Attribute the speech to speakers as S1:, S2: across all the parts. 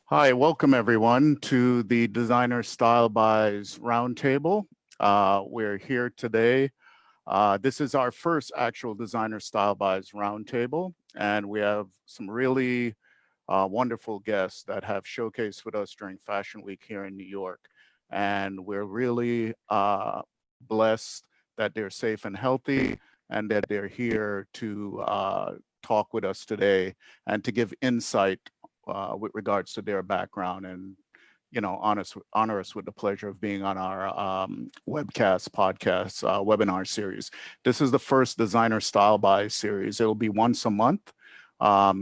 S1: Hi, welcome everyone to the Designer Style Buys Roundtable. We're here today. This is our first actual Designer Style Buys Roundtable, and we have some really wonderful guests that have showcased with us during Fashion Week here in New York. And we're really blessed that they're safe and healthy and that they're here to talk with us today and to give insight with regards to their background and, you know, honor us with the pleasure of being on our Webcast-Podcast-Webinar series. This is the first Designer Style Buys series. It'll be once a month.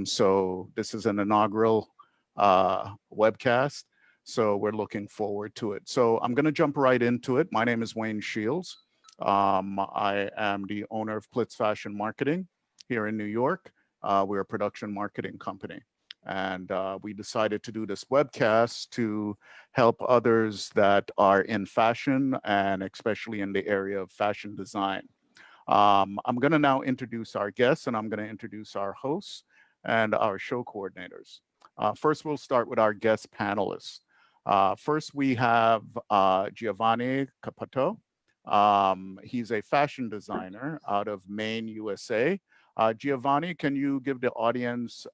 S1: So this is an inaugural webcast. So we're looking forward to it. So I'm going to jump right into it. My name is Wayne Shields. I am the owner of PLITZS Fashion Marketing here in New York. We're a production marketing company. And we decided to do this webcast to help others that are in fashion and especially in the area of fashion design. I'm going to now introduce our guests, and I'm going to introduce our hosts and our show coordinators. First, we'll start with our guest panelists. First, we have Giovanni Capato. He's a fashion designer out of Maine, USA. Giovanni, can you give the audience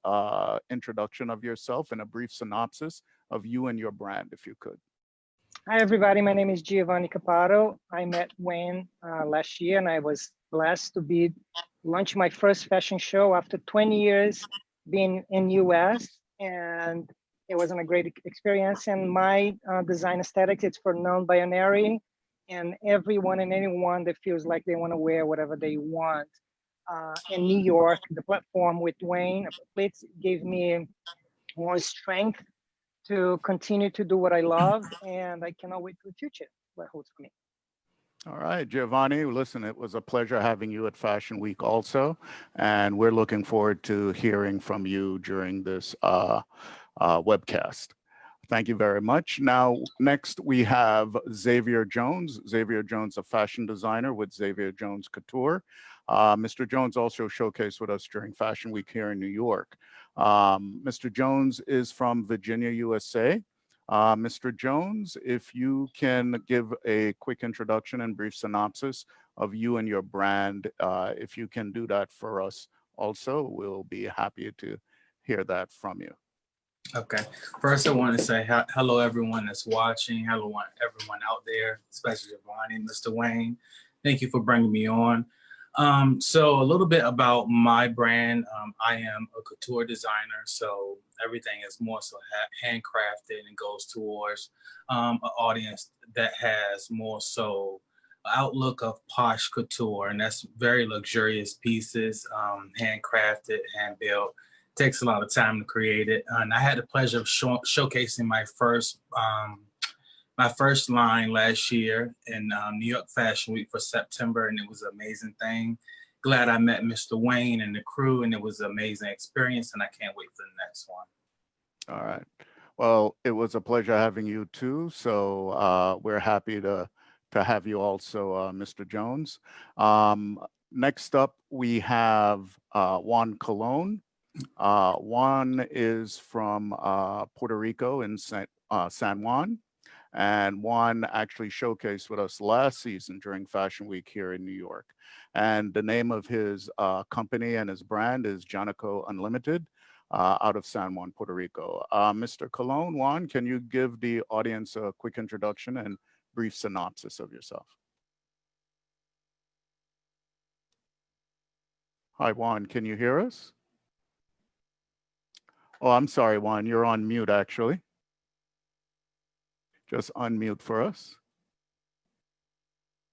S1: introduction of yourself and a brief synopsis of you and your brand, if you could?
S2: Hi, everybody. My name is Giovanni Capato. I met Wayne last year, and I was blessed to launch my first fashion show after 20 years being in US, and it wasn't a great experience. And my design aesthetics, it's for non-binary, and everyone and anyone that feels like they want to wear whatever they want. In New York, the platform with Wayne PLITZS gave me more strength to continue to do what I love, and I cannot wait for the future, what holds for me.
S1: All right, Giovanni, listen, it was a pleasure having you at Fashion Week also, and we're looking forward to hearing from you during this webcast. Thank you very much. Now, next we have Zavier Jones. Zavier Jones, a fashion designer with Zavier Jones Couture. Mr. Jones also showcased with us during Fashion Week here in New York. Mr. Jones is from Virginia, USA. Mr. Jones, if you can give a quick introduction and brief synopsis of you and your brand, if you can do that for us also, we'll be happy to hear that from you.
S3: Okay. First, I want to say hello, everyone that's watching. Hello, everyone out there, especially Giovanni and Mr. Wayne. Thank you for bringing me on. So a little bit about my brand. I am a couture designer, so everything is more so handcrafted and goes towards an audience that has more so outlook of posh couture, and that's very luxurious pieces, handcrafted, hand built. Takes a lot of time to create it, and I had the pleasure of showcasing my first line last year in New York Fashion Week for September, and it was an amazing thing. Glad I met Mr. Wayne and the crew, and it was an amazing experience, and I can't wait for the next one.
S1: All right. Well, it was a pleasure having you too. So we're happy to have you also, Mr. Jones. Next up, we have Juan Colon. Juan is from Puerto Rico in San Juan. And Juan actually showcased with us last season during Fashion Week here in New York. And the name of his company and his brand is Janco Unlimited out of San Juan, Puerto Rico. Mr. Colon, Juan, can you give the audience a quick introduction and brief synopsis of yourself? Hi, Juan, can you hear us? Oh, I'm sorry, Juan, you're on mute, actually. Just unmute for us.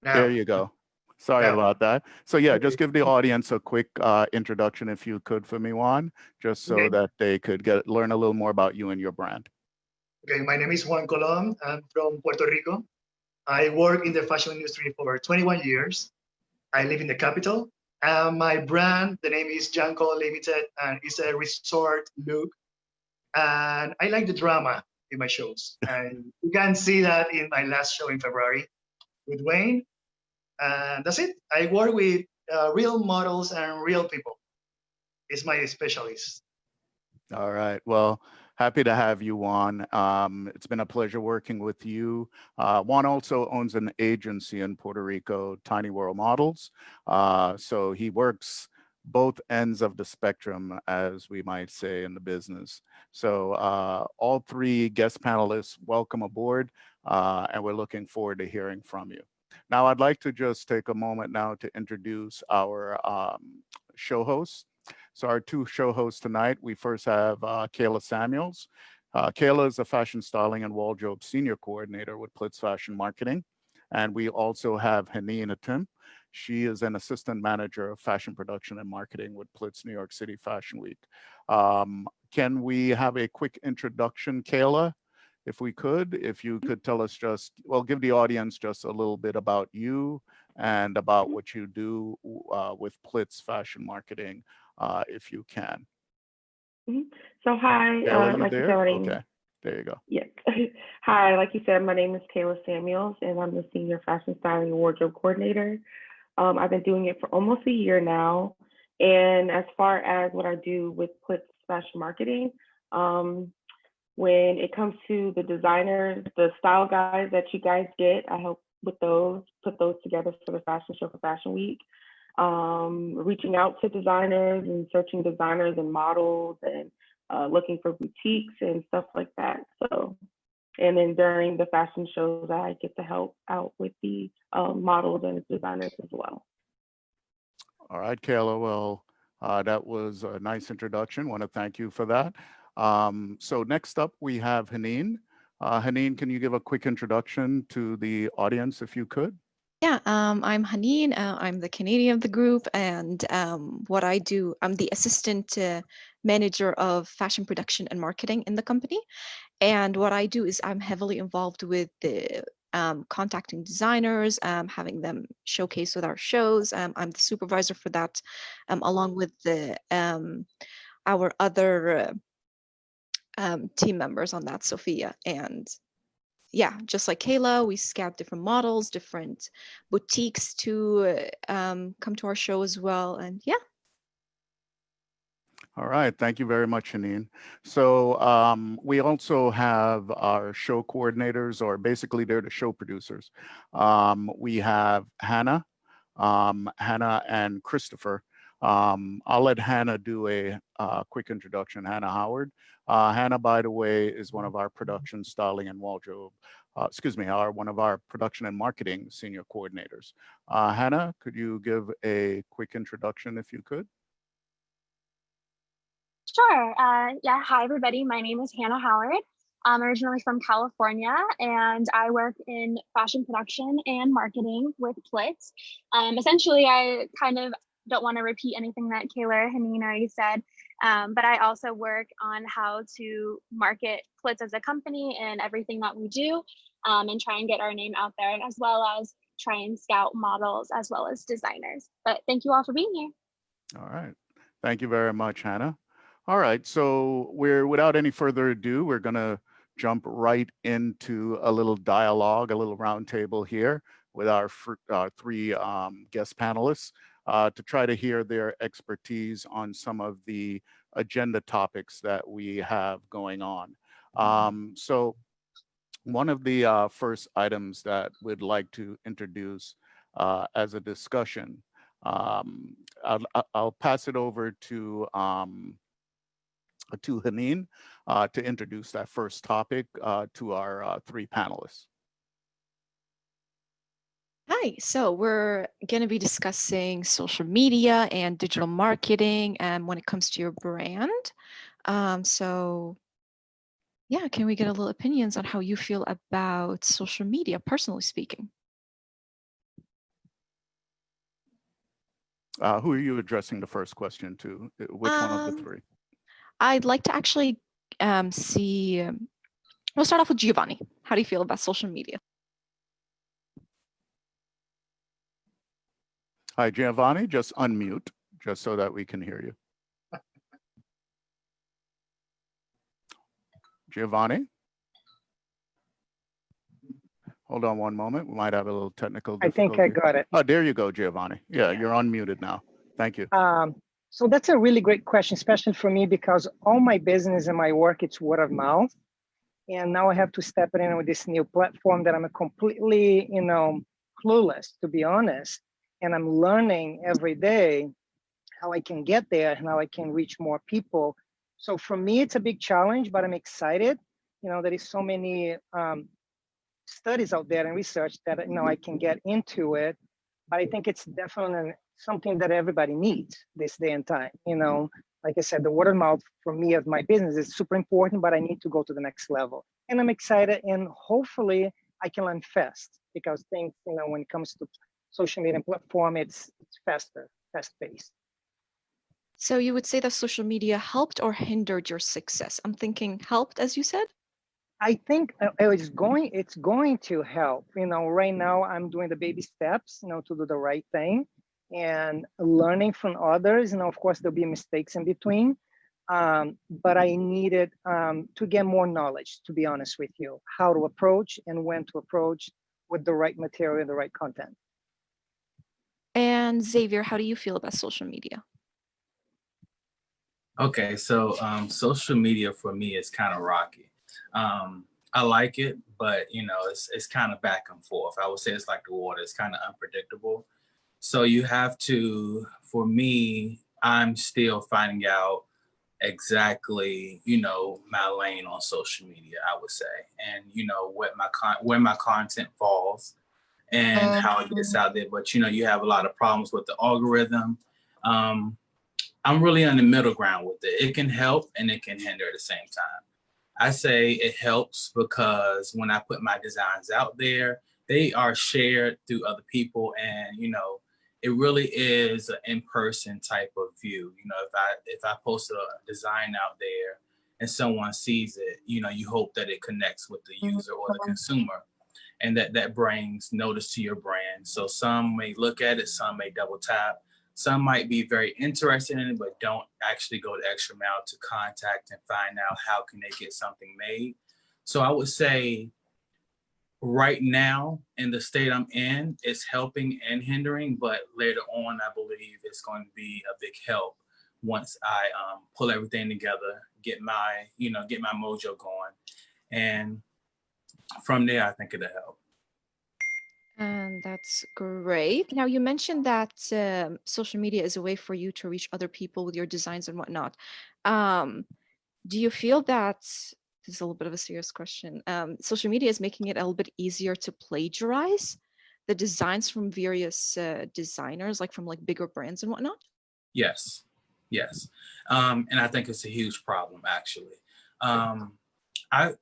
S1: There you go. Sorry about that. So yeah, just give the audience a quick introduction, if you could, for me, Juan, just so that they could learn a little more about you and your brand.
S4: Okay, my name is Juan Colon. I'm from Puerto Rico. I work in the fashion industry for 21 years. I live in the capital. My brand, the name is Janco Unlimited, and it's a resort look. And I like the drama in my shows. And you can see that in my last show in February with Wayne. And that's it. I work with real models and real people. It's my specialist.
S1: All right. Well, happy to have you, Juan. It's been a pleasure working with you. Juan also owns an agency in Puerto Rico, Tiny World Models. So he works both ends of the spectrum, as we might say in the business. So all three guest panelists, welcome aboard, and we're looking forward to hearing from you. Now, I'd like to just take a moment now to introduce our show hosts. So our two show hosts tonight, we first have Kayla Samuels. Kayla is a fashion styling and wardrobe senior coordinator with PLITZS Fashion Marketing. And we also have Haneen Atim. She is an assistant manager of fashion production and marketing with PLITZS New York City Fashion Week. Can we have a quick introduction, Kayla? If we could, if you could tell us just, well, give the audience just a little bit about you and about what you do with PLITZS Fashion Marketing, if you can.
S5: So hi,
S1: Kayla, you
S5: like you
S1: there?
S5: said, my name,
S1: Okay, there you go.
S5: yes. Hi, like you said, my name is Kayla Samuels, and I'm the Senior Fashion Styling and Wardrobe Coordinator. I've been doing it for almost a year now. And as far as what I do with PLITZS Fashion Marketing, when it comes to the designers, the style guides that you guys get, I help with those, put those together for the fashion show for Fashion Week. Reaching out to designers and searching designers and models and looking for boutiques and stuff like that. So, and then during the fashion shows, I get to help out with the models and designers as well.
S1: All right, Kayla, well, that was a nice introduction. Want to thank you for that. So next up, we have Haneen. Haneen, can you give a quick introduction to the audience if you could?
S6: Yeah, I'm Haneen. I'm the Canadian of the group, and what I do, I'm the assistant manager of fashion production and marketing in the company. And what I do is I'm heavily involved with the contacting designers, having them showcase with our shows. I'm the supervisor for that, along with the our other team members on that, Sophia. And yeah, just like Kayla, we scout different models, different boutiques to come to our show as well. And yeah.
S1: All right, thank you very much, Haneen. So we also have our show coordinators, or basically they're the show producers. We have Hannah and Christopher. I'll let Hannah do a quick introduction. Hannah Howard. Hannah, by the way, is one of our production, styling, and wardrobe, one of our production and marketing senior coordinators. Hannah, could you give a quick introduction if you could?
S7: Sure. Yeah. Hi, everybody. My name is Hannah Howard. I'm originally from California, and I work in fashion production and marketing with PLITZS. Essentially, I kind of don't want to repeat anything that Kayla or Haneen already said, but I also work on how to market PLITZS as a company and everything that we do, and try and get our name out there, as well as try and scout models as well as designers. But thank you all for being here.
S1: All right. Thank you very much, Hannah. All right, so without any further ado, we're gonna jump right into a little dialogue, a little roundtable here with our three guest panelists to try to hear their expertise on some of the agenda topics that we have going on. So one of the first items that we'd like to introduce as a discussion, I'll pass it over to Haneen to introduce that first topic to our three panelists.
S6: Hi, so we're going to be discussing social media and digital marketing and when it comes to your brand. So yeah, can we get a little opinions on how you feel about social media, personally speaking?
S1: Who are you addressing the first question to? Which one of the three?
S6: I'd like to actually see, we'll start off with Giovanni. How do you feel about social media?
S1: Hi, Giovanni, just unmute, just so that we can hear you. Giovanni? Hold on one moment. We might have a little technical
S2: I
S1: difficulty.
S2: think I got it.
S1: Oh, there you go, Giovanni. Yeah, you're unmuted now. Thank you.
S2: So that's a really great question, especially for me, because all my business and my work, it's word of mouth. And now I have to step in with this new platform that I'm completely, clueless, to be honest. And I'm learning every day how I can get there and how I can reach more people. So for me, it's a big challenge, but I'm excited. There is so many studies out there and research that, I can get into it. But I think it's definitely something that everybody needs this day and time. Like I said, the word of mouth for me as my business is super important, but I need to go to the next level. And I'm excited, and hopefully I can learn fast, because things, when it comes to social media platform, it's fast paced.
S6: So you would say that social media helped or hindered your success? I'm thinking helped, as you said.
S2: I think it's going to help. Right now I'm doing the baby steps, to do the right thing and learning from others. Of course, there'll be mistakes in between. But I needed to get more knowledge, to be honest with you, how to approach and when to approach with the right material and the right content.
S6: And Zavier, how do you feel about social media?
S3: Okay, so social media for me is kind of rocky. I like it, but it's kind of back and forth. I would say it's like the water. It's kind of unpredictable. So you have to, for me, I'm still finding out exactly, my lane on social media, I would say, and where my content falls and how it gets out there. But you have a lot of problems with the algorithm. I'm really on the middle ground with it. It can help and it can hinder at the same time. I say it helps because when I put my designs out there, they are shared through other people, and it really is an in-person type of view. If I post a design out there and someone sees it, you hope that it connects with the user or the consumer, and that brings notice to your brand. So some may look at it, some may double tap. Some might be very interested in it, but don't actually go the extra mile to contact and find out how can they get something made. So I would say right now in the state I'm in, it's helping and hindering, but later on, I believe it's going to be a big help once I pull everything together, get my mojo going. And from there, I think it'll help.
S6: And that's great. Now, you mentioned that social media is a way for you to reach other people with your designs and whatnot. Do you feel that, this is a little bit of a serious question, social media is making it a little bit easier to plagiarize the designs from various designers, like from bigger brands and whatnot?
S3: Yes. And I think it's a huge problem, actually. I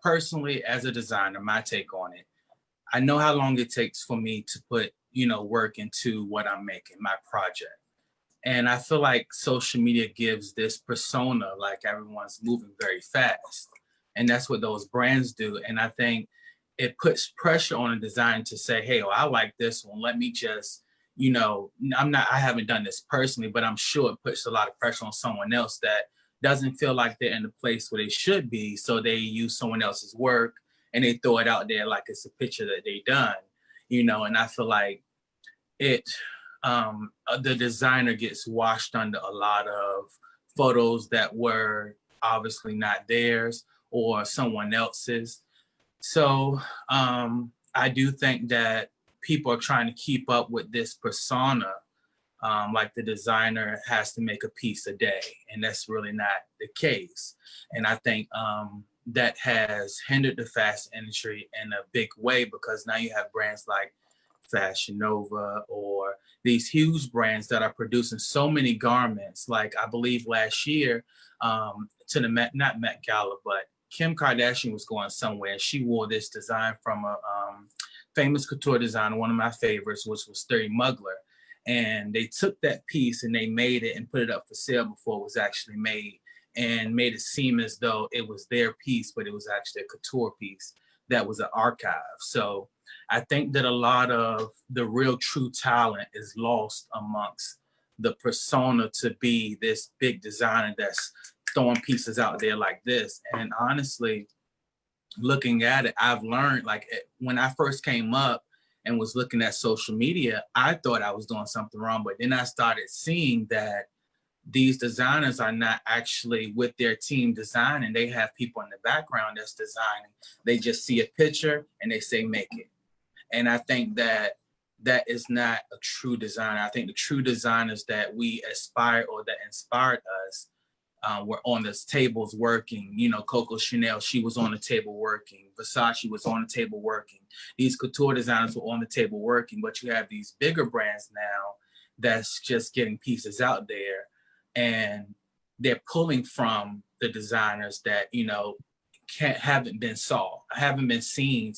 S3: personally, as a designer, my take on it, I know how long it takes for me to put, work into what I'm making, my project. And I feel like social media gives this persona, like everyone's moving very fast. And that's what those brands do. And I think it puts pressure on a designer to say, hey, I like this one. Let me just, I haven't done this personally, but I'm sure it puts a lot of pressure on someone else that doesn't feel like they're in the place where they should be. So they use someone else's work and they throw it out there like it's a picture that they done, and I feel like the designer gets washed under a lot of photos that were obviously not theirs or someone else's. So I do think that people are trying to keep up with this persona, like the designer has to make a piece a day, and that's really not the case. And I think that has hindered the fashion industry in a big way, because now you have brands like Fashion Nova or these huge brands that are producing so many garments. Like I believe last year to the not Met Gala, but Kim Kardashian was going somewhere and she wore this design from a famous couture designer, one of my favorites, which was Sturdy Mugler. And they took that piece and they made it and put it up for sale before it was actually made, and made it seem as though it was their piece, but it was actually a couture piece that was an archive. So I think that a lot of the real true talent is lost amongst the persona to be this big designer that's throwing pieces out there like this. And honestly, looking at it, I've learned, like, when I first came up and was looking at social media, I thought I was doing something wrong, but then I started seeing that these designers are not actually with their team designing. They have people in the background that's designing. They just see a picture and they say, make it. And I think that that is not a true designer. I think the true designers that we aspire or that inspired us were on the tables working. You know, Coco Chanel, she was on the table working. Versace was on the table working. These couture designers were on the table working, but you have these bigger brands now that's just getting pieces out there, and they're pulling from the designers that, you know, haven't been seen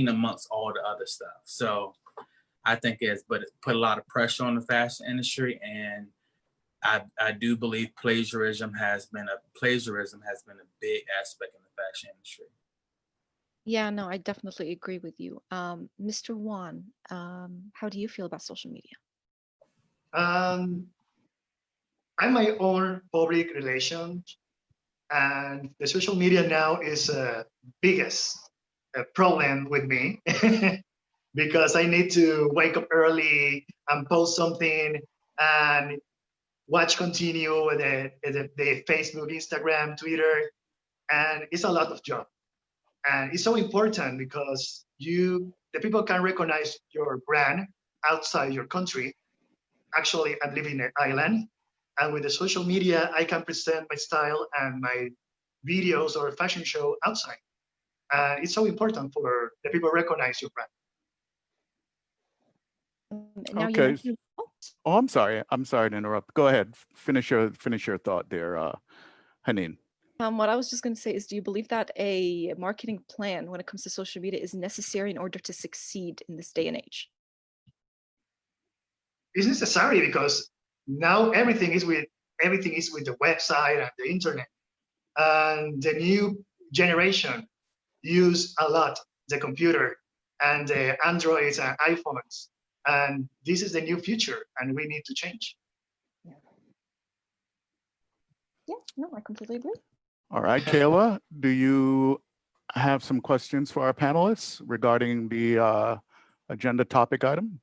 S3: amongst all the other stuff. So I think it's put a lot of pressure on the fashion industry, and I do believe plagiarism has been a big aspect in the fashion industry.
S6: Yeah, no, I definitely agree with you. Mr. Juan, how do you feel about social media?
S4: I'm my own public relations, and the social media now is biggest problem with me because I need to wake up early and post something and continue the Facebook, Instagram, Twitter, and it's a lot of job. And it's so important because the people can recognize your brand outside your country. Actually, I'm living in an island, and with the social media, I can present my style and my videos or fashion show outside. It's so important for the people recognize your brand.
S6: Now
S1: Okay.
S6: you
S1: Oh, I'm sorry to interrupt. Go ahead. Finish your thought there, Haneen.
S6: What I was just going to say is, do you believe that a marketing plan when it comes to social media is necessary in order to succeed in this day and age?
S4: It's necessary because now everything is with the website and the internet, and the new generation use a lot the computer and the Androids and iPhones, and this is the new future, and we need to change.
S6: Yeah, no, I completely agree.
S1: All right, Kayla, do you have some questions for our panelists regarding the agenda topic item?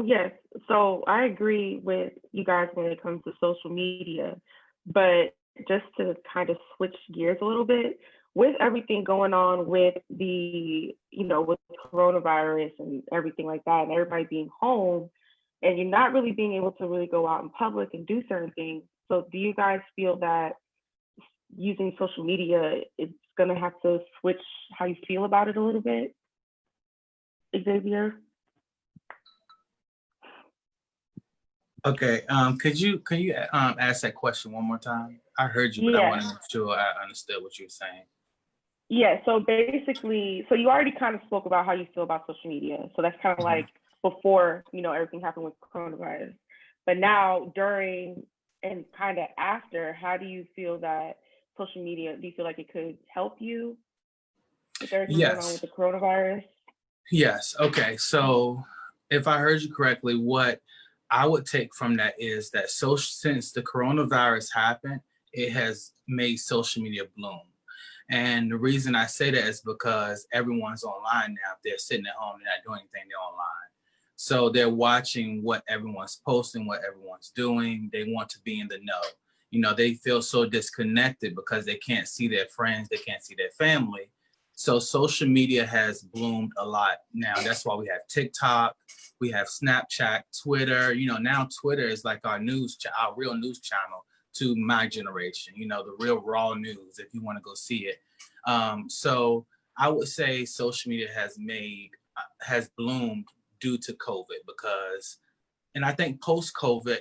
S5: Yes. So I agree with you guys when it comes to social media, but just to kind of switch gears a little bit, with everything going on with with coronavirus and everything like that, and everybody being home, and you're not really being able to really go out in public and do certain things. So do you guys feel that using social media, it's going to have to switch how you feel about it a little bit? Zavier?
S3: Okay, can you ask that question one more time? I heard you, but I want to make sure I understood what you were saying.
S5: Yeah, so basically, so you already kind of spoke about how you feel about social media. So that's kind of like before, everything happened with coronavirus. But now, during and kind of after, how do you feel that social media, do you feel like it could help you with everything going on with the coronavirus?
S3: Yes. Okay. So if I heard you correctly, what I would take from that is that since the coronavirus happened, it has made social media bloom. And the reason I say that is because everyone's online now. If they're sitting at home, they're not doing anything, they're online. So they're watching what everyone's posting, what everyone's doing. They want to be in the know. They feel so disconnected because they can't see their friends, they can't see their family. So social media has bloomed a lot now. That's why we have TikTok, we have Snapchat, Twitter. Now Twitter is like our real news channel to my generation, the real raw news, if you want to go see it. So I would say social media has bloomed due to COVID and I think post-COVID,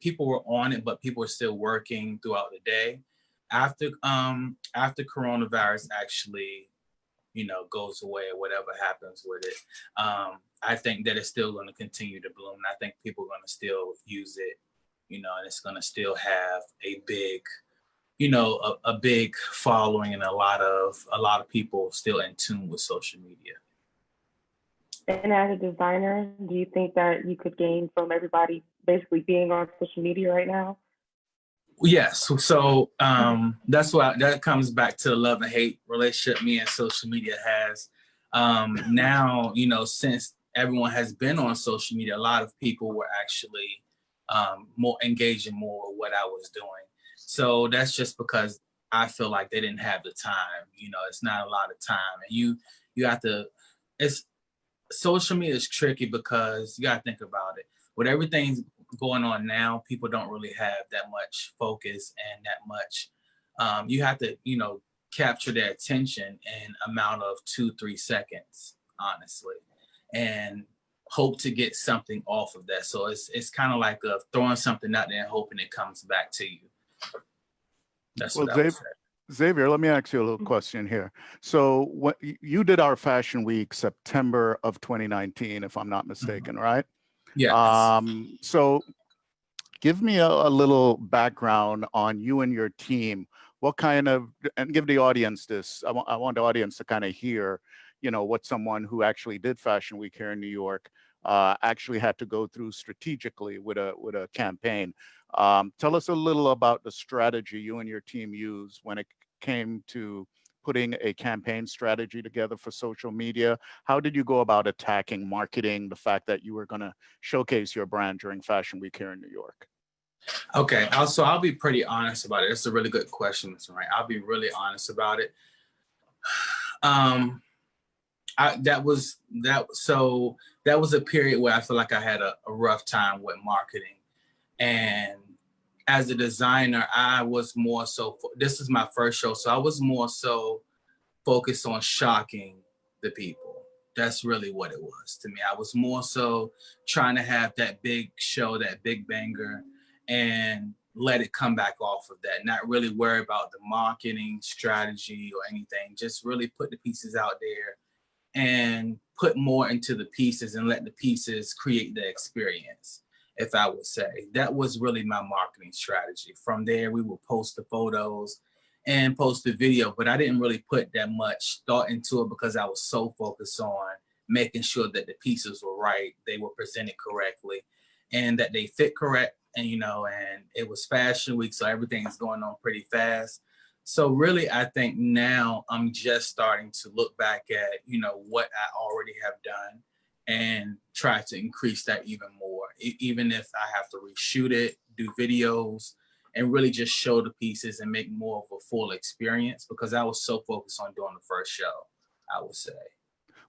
S3: people were on it, but people were still working throughout the day. After coronavirus actually, goes away or whatever happens with it, I think that it's still going to continue to bloom. And I think people are going to still use it, and it's going to still have a big, a big following, and a lot of people still in tune with social media.
S5: And as a designer, do you think that you could gain from everybody basically being on social media right now?
S3: Yes. So that's why that comes back to the love and hate relationship me and social media has. Now, you know, since everyone has been on social media, a lot of people were actually more engaging more with what I was doing. So that's just because I feel like they didn't have the time. You know, it's not a lot of time, and you have to. It's social media is tricky because you got to think about it. With everything's going on now, people don't really have that much focus and that much. You have to, you know, capture their attention in amount of 2-3 seconds, honestly, and hope to get something off of that. So it's kind of like throwing something out there and hoping it comes back to you. That's what I would say.
S1: Zavier, let me ask you a little question here. So what you did our Fashion Week September of 2019, if I'm not mistaken, right?
S3: Yeah.
S1: So give me a little background on you and your team. What kind of, and give the audience this, I want the audience to kind of hear, you know, what someone who actually did Fashion Week here in New York actually had to go through strategically with a campaign. Tell us a little about the strategy you and your team used when it came to putting a campaign strategy together for social media. How did you go about attacking marketing, the fact that you were going to showcase your brand during Fashion Week here in New York?
S3: Okay, so I'll be pretty honest about it. It's a really good question, Mr. Wright. I'll be really honest about it. That was a period where I feel like I had a rough time with marketing. And as a designer, I was more so, this is my first show, so I was more so focused on shocking the people. That's really what it was to me. I was more so trying to have that big show, that big banger, and let it come back off of that. Not really worry about the marketing strategy or anything. Just really put the pieces out there and put more into the pieces and let the pieces create the experience, if I would say. That was really my marketing strategy. From there, we would post the photos and post the video, but I didn't really put that much thought into it because I was so focused on making sure that the pieces were right, they were presented correctly, and that they fit correct. And, you know, and it was Fashion Week, so everything is going on pretty fast. So really, I think now I'm just starting to look back at, you know, what I already have done and try to increase that even more, even if I have to reshoot it, do videos, and really just show the pieces and make more of a full experience, because I was so focused on doing the first show, I would say.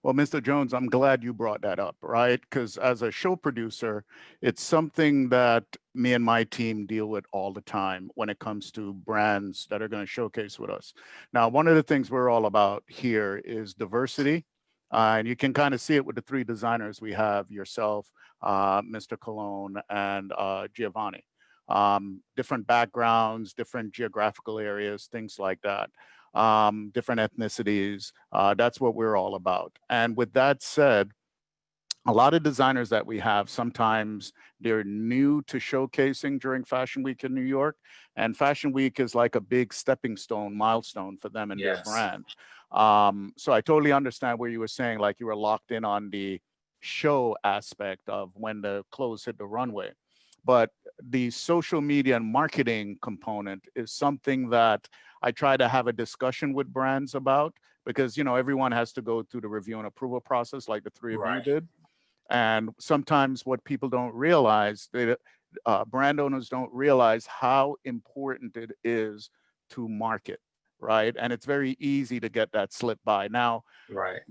S1: Well, Mr. Jones, I'm glad you brought that up, right? Because as a show producer, it's something that me and my team deal with all the time when it comes to brands that are going to showcase with us. Now, one of the things we're all about here is diversity. And you can kind of see it with the three designers we have, yourself, Mr. Colon, and Giovanni. Different backgrounds, different geographical areas, things like that. Different ethnicities. That's what we're all about. And with that said, a lot of designers that we have, sometimes they're new to showcasing during Fashion Week in New York. And Fashion Week is like a big stepping stone, milestone for them and their brand. So I totally understand where you were saying, like you were locked in on the show aspect of when the clothes hit the runway. But the social media and marketing component is something that I try to have a discussion with brands about, because, you know, everyone has to go through the review and approval process like the three of you did. And sometimes what people don't realize, brand owners don't realize how important it is to market, right? And it's very easy to get that slip by. Now,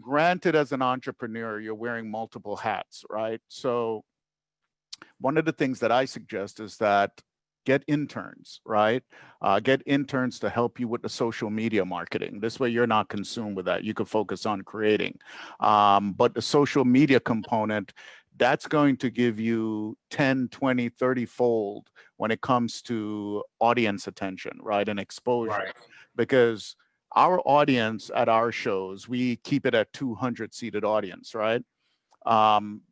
S1: granted, as an entrepreneur, you're wearing multiple hats, right? So one of the things that I suggest is that get interns, right? Get interns to help you with the social media marketing. This way you're not consumed with that. You can focus on creating. But the social media component, that's going to give you 10, 20, 30 fold when it comes to audience attention, right? And exposure. Because our audience at our shows, we keep it at 200 seated audience, right?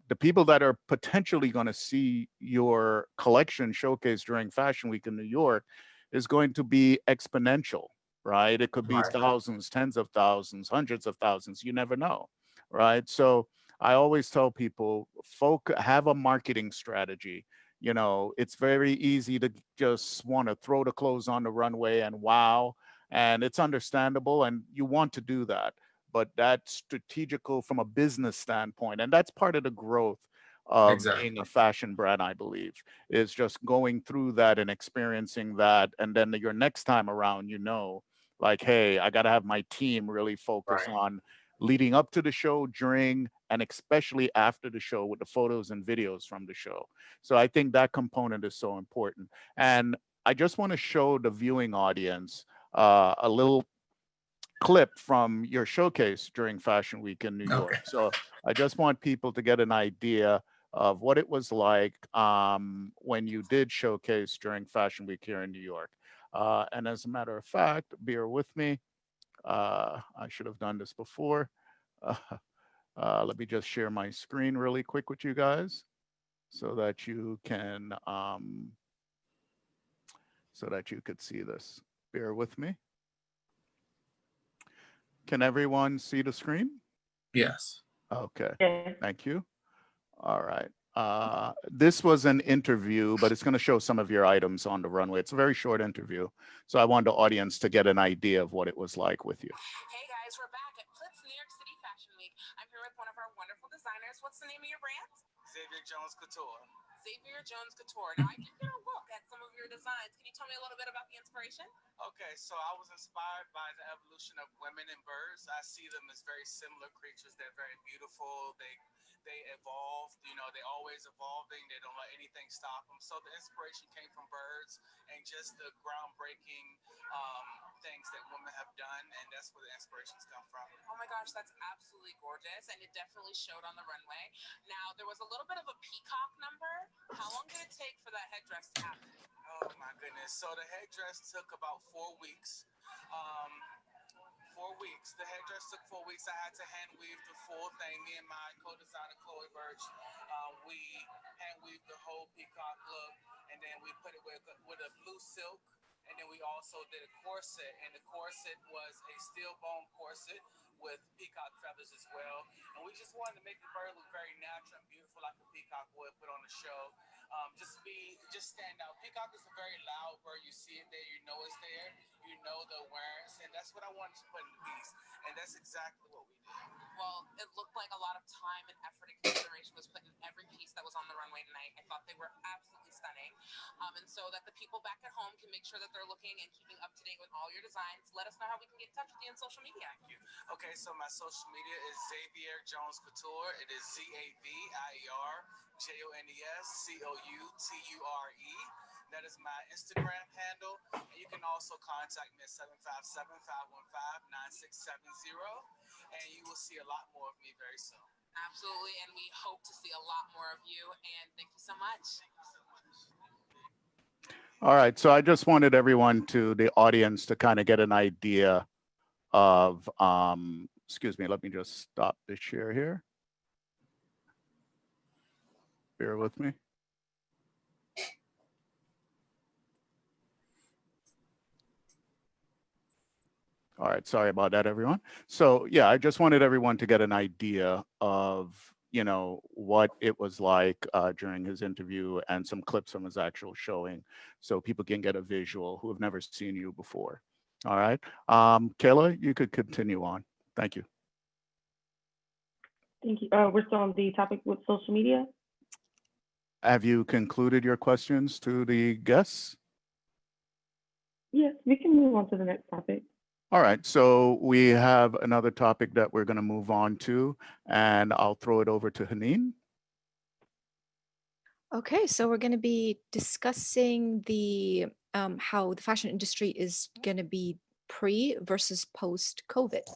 S1: The people that are potentially going to see your collection showcase during Fashion Week in New York is going to be exponential, right? It could be thousands, tens of thousands, hundreds of thousands. You never know, right? So I always tell people, have a marketing strategy. You know, it's very easy to just want to throw the clothes on the runway and wow, and it's understandable, and you want to do that. But that's strategical from a business standpoint, and that's part of the growth of being a fashion brand, I believe, is just going through that and experiencing that, and then your next time around, you know, like, hey, I got to have my team really focus on leading up to the show, during, and especially after the show with the photos and videos from the show. So I think that component is so important. And I just want to show the viewing audience a little clip from your showcase during Fashion Week in New York. So I just want people to get an idea of what it was like when you did showcase during Fashion Week here in New York. And as a matter of fact, bear with me. I should have done this before. Let me just share my screen really quick with you guys so that you can, so that you could see this. Bear with me. Can everyone see the screen?
S3: Yes.
S1: Okay, thank you. All right. This was an interview, but it's going to show some of your items on the runway. It's a very short interview. So I want the audience to get an idea of what it was like with you.
S8: Hey guys, we're back at PLITZS New York City Fashion Week. I'm here with one of our wonderful designers. What's the name of your brand?
S9: Zavier Jones Couture.
S8: Zavier Jones Couture. Now I did get a look at some of your designs. Can you tell me a little bit about the inspiration?
S9: Okay, so I was inspired by the evolution of women and birds. I see them as very similar creatures. They're very beautiful. They evolved, you know, they're always evolving. They don't let anything stop them. So the inspiration came from birds and just the groundbreaking things that women have done. And that's where the inspirations come from.
S8: Oh my gosh, that's absolutely gorgeous. And it definitely showed on the runway. Now, there was a little bit of a peacock number. How long did it take for that headdress to happen?
S9: Oh my goodness. So the headdress took about 4 weeks. 4 weeks. The headdress took 4 weeks. I had to hand weave the full thing. Me and my co-designer Chloe Birch, we hand weaved the whole peacock look, and then we put it with a blue silk, and then we also did a corset, and the corset was a steel bone corset with peacock feathers as well. And we just wanted to make the bird look very natural and beautiful, like a peacock would put on a show. Just stand out. Peacock is a very loud bird. You see it there, you know it's there, you know the awareness, and that's what I wanted to put in the piece, and that's exactly what we did.
S8: Well, it looked like a lot of time and effort and consideration was put in every piece that was on the runway tonight. I thought they were absolutely stunning. And so that the people back at home can make sure that they're looking and keeping up to date with all your designs, let us know how we can get in touch with you on social media.
S9: Thank you. Okay, so my social media is Zavier Jones Couture. It is ZAVIERJONESCOUTURE. That is my Instagram handle. And you can also contact me at 757-515-9670. And you will see a lot more of me very soon.
S8: Absolutely. And we hope to see a lot more of you. And thank you so much.
S1: All right, so I just wanted everyone the audience to kind of get an idea of, excuse me, let me just stop the share here. Bear with me. All right, sorry about that, everyone. So yeah, I just wanted everyone to get an idea of, you know, what it was like during his interview and some clips from his actual showing so people can get a visual who have never seen you before. All right, Kayla, you could continue on. Thank you.
S5: Thank you. We're still on the topic with social media.
S1: Have you concluded your questions to the guests?
S5: Yes, we can move on to the next topic.
S1: All right, so we have another topic that we're going to move on to, and I'll throw it over to Haneen.
S6: Okay, so we're going to be discussing the how the fashion industry is going to be pre versus post COVID.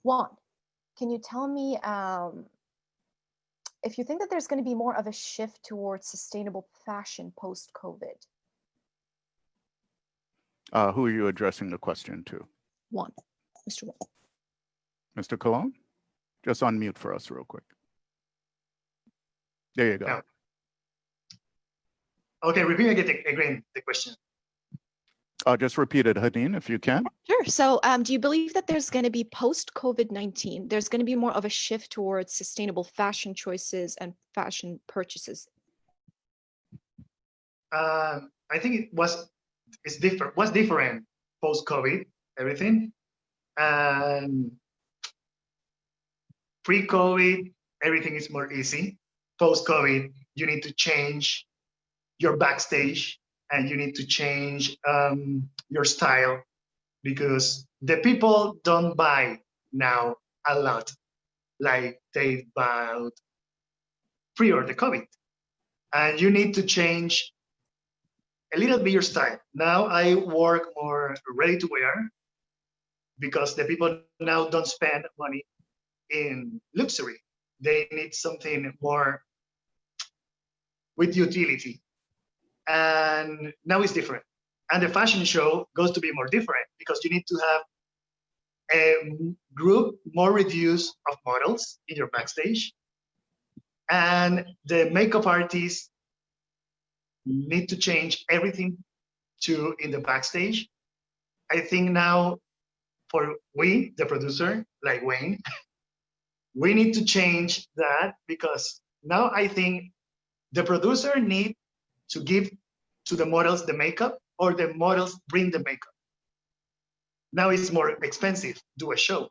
S6: Juan, can you tell me if you think that there's going to be more of a shift towards sustainable fashion post COVID?
S1: Who are you addressing the question to?
S6: Juan, Mr. Juan.
S1: Mr. Colon, just unmute for us real quick. There you go.
S4: Oh. Okay, repeat again the question.
S1: I'll just repeat it, Hadeen, if you can.
S6: Sure. So do you believe that there's going to be post-COVID-19, there's going to be more of a shift towards sustainable fashion choices and fashion purchases?
S4: I think it's different. What's different post-COVID, everything, and pre-COVID, everything is more easy. Post-COVID, you need to change your backstage and you need to change your style because the people don't buy now a lot like they bought prior to COVID. And you need to change a little bit your style. Now I work more ready to wear because the people now don't spend money in luxury. They need something more with utility. And now it's different. And the fashion show goes to be more different because you need to have a group more reduced of models in your backstage. And the makeup artists need to change everything to in the backstage. I think now for we, the producer, like Wayne, we need to change that because now I think the producer need to give to the models the makeup or the models bring the makeup. Now it's more expensive, do a show.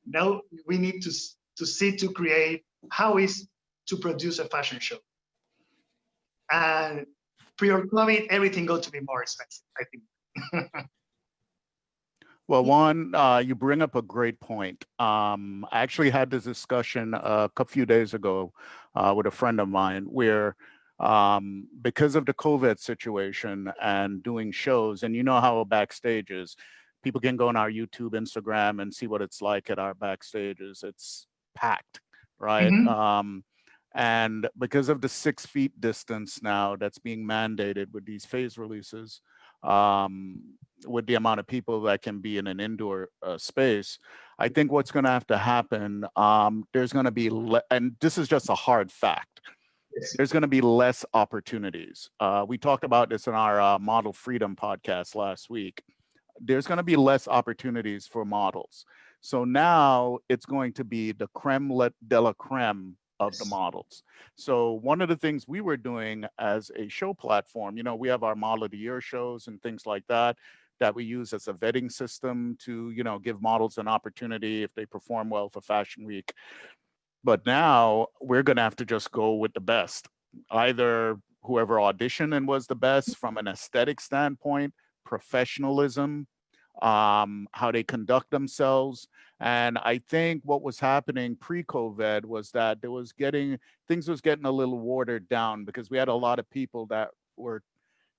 S4: Now we need to see to create how is to produce a fashion show. And pre-COVID, everything got to be more expensive, I think.
S1: Well, Juan, you bring up a great point. I actually had this discussion a few days ago with a friend of mine where because of the COVID situation and doing shows, and you know how a backstage is, people can go on our YouTube, Instagram, and see what it's like at our backstages. It's packed, right?
S4: Mm-hmm.
S1: And because of the 6 feet distance now that's being mandated with these phase releases, with the amount of people that can be in an indoor space, I think what's going to have to happen, there's going to be, and this is just a hard fact, there's going to be less opportunities. We talked about this in our Model Freedom podcast last week. There's going to be less opportunities for models. So now it's going to be the creme de la creme of the models. So one of the things we were doing as a show platform, you know, we have our Model of the Year shows and things like that we use as a vetting system to, you know, give models an opportunity if they perform well for Fashion Week. But now we're going to have to just go with the best, either whoever auditioned and was the best from an aesthetic standpoint, professionalism, how they conduct themselves. And I think what was happening pre-COVID was that things was getting a little watered down because we had a lot of people that were,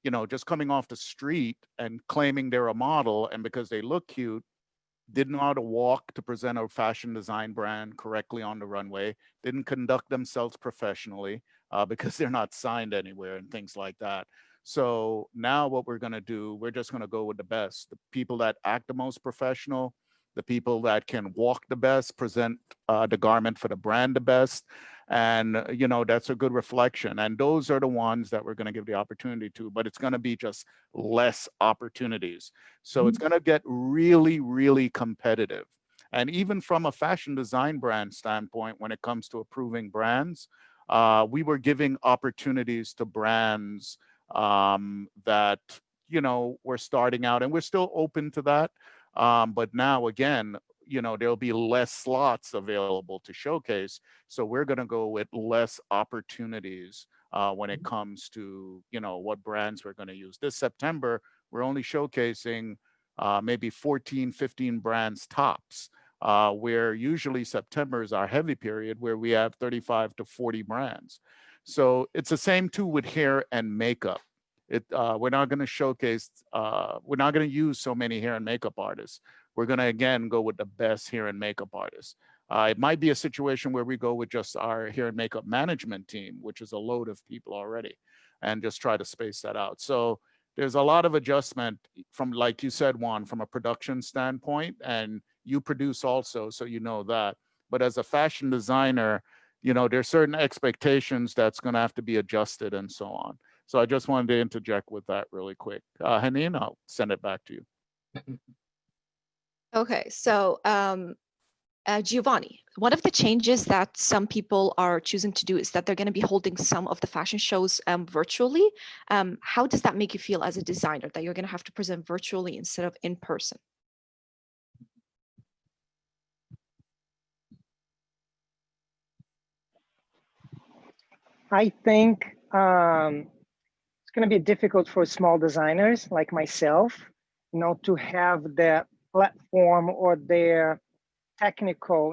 S1: you know, just coming off the street and claiming they're a model, and because they look cute, didn't know how to walk to present a fashion design brand correctly on the runway, didn't conduct themselves professionally because they're not signed anywhere and things like that. So now what we're going to do, we're just going to go with the best, the people that act the most professional, the people that can walk the best, present the garment for the brand the best. And, you know, that's a good reflection. And those are the ones that we're going to give the opportunity to, but it's going to be just less opportunities. So it's going to get really, really competitive. And even from a fashion design brand standpoint, when it comes to approving brands, we were giving opportunities to brands that, you know, we're starting out, and we're still open to that. But now, again, you know, there'll be less slots available to showcase. So we're going to go with less opportunities when it comes to, you know, what brands we're going to use. This September, we're only showcasing maybe 14, 15 brands tops, where usually September is our heavy period where we have 35 to 40 brands. So it's the same too with hair and makeup. We're not going to showcase, we're not going to use so many hair and makeup artists. We're going to, again, go with the best hair and makeup artists. It might be a situation where we go with just our hair and makeup management team, which is a load of people already, and just try to space that out. So there's a lot of adjustment from, like you said, Juan, from a production standpoint, and you produce also, so you know that. But as a fashion designer, you know, there's certain expectations that's going to have to be adjusted and so on. So I just wanted to interject with that really quick. Haneen, I'll send it back to you.
S6: Okay, so Giovanni, one of the changes that some people are choosing to do is that they're going to be holding some of the fashion shows virtually. How does that make you feel as a designer, that you're going to have to present virtually instead of in person?
S2: I think it's going to be difficult for small designers like myself, to have that platform or their technical,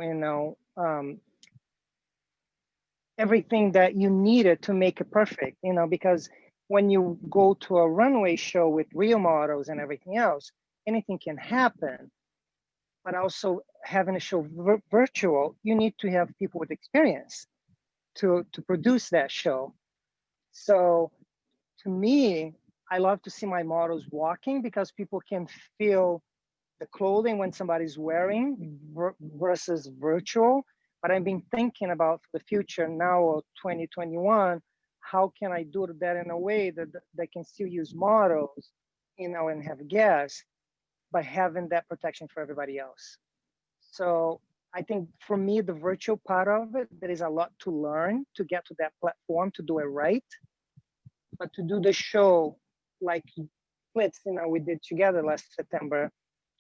S2: everything that you needed to make it perfect, because when you go to a runway show with real models and everything else, anything can happen. But also having a show virtual, you need to have people with experience to produce that show. So to me, I love to see my models walking because people can feel the clothing when somebody's wearing versus virtual. But I've been thinking about the future now of 2021, how can I do that in a way that they can still use models, and have guests, but having that protection for everybody else. So I think for me, the virtual part of it, there is a lot to learn to get to that platform to do it right. But to do the show like PLITZS, we did together last September,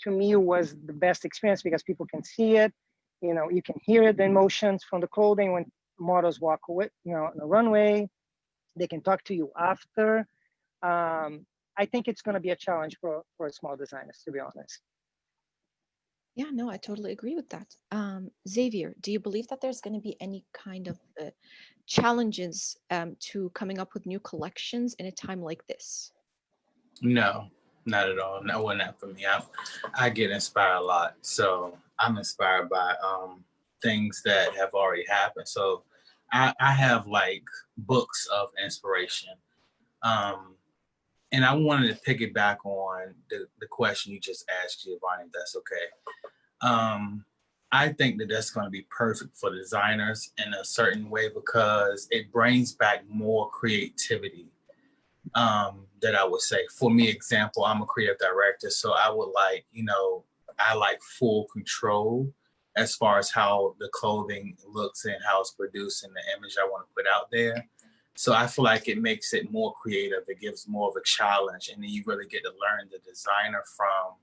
S2: to me was the best experience because people can see it, you can hear the emotions from the clothing when models walk away, on the runway, they can talk to you after. I think it's going to be a challenge for small designers, to be honest.
S6: Yeah, no, I totally agree with that. Zavier, do you believe that there's going to be any kind of challenges to coming up with new collections in a time like this?
S3: No, not at all. No, not for me. I get inspired a lot. So I'm inspired by things that have already happened. So I have like books of inspiration. And I wanted to piggyback on the question you just asked, Giovanni, if that's okay. I think that that's going to be perfect for designers in a certain way because it brings back more creativity. That I would say. For me, example, I'm a creative director, so I would like, I like full control as far as how the clothing looks and how it's produced and the image I want to put out there. So I feel like it makes it more creative. It gives more of a challenge, and then you really get to learn the designer from